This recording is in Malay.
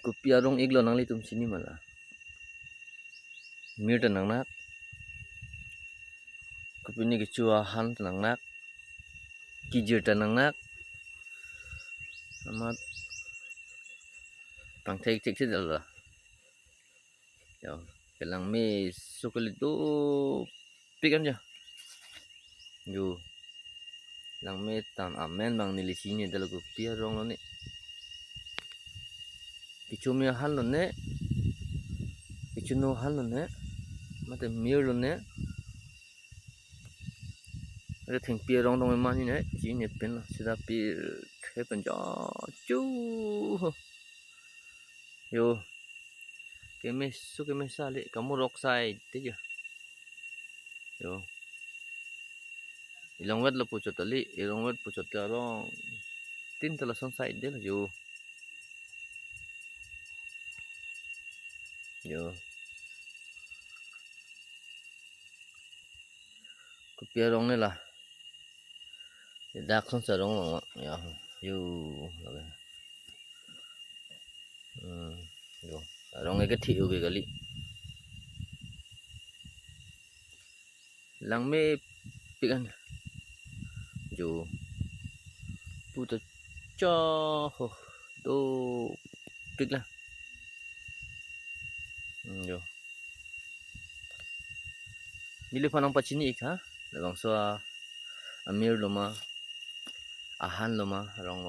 Kopi arong iglo nang litum sini malah. Mir tenang nak. Kopi ni kecuahan tenang nak. Kijir tenang nak. Amat. Pang cek sih dah. Yo, kelang me sukulit tu pikan je. Yo. Lang me tam amen bang nili sini dalam kopi arong lo ni. Kicu mi hal lo ne. Kicu no hal lo ne. Mate mir lo ne. Ada thing pi rong dong ma ni ne ji ne pen sida pi the pen ja chu yo ke me sale kamu rock side te je yo ilong wet lo pu chotali ilong wet pu chotla rong tin tala son side de yo ku pi rong ne lah dak son sa rong ya yo yo rong ke thi ubi kali lang me pikan yo pu to cho ho do pik lah yo nili panang pachini ik ha labang so amir loma ahan loma rong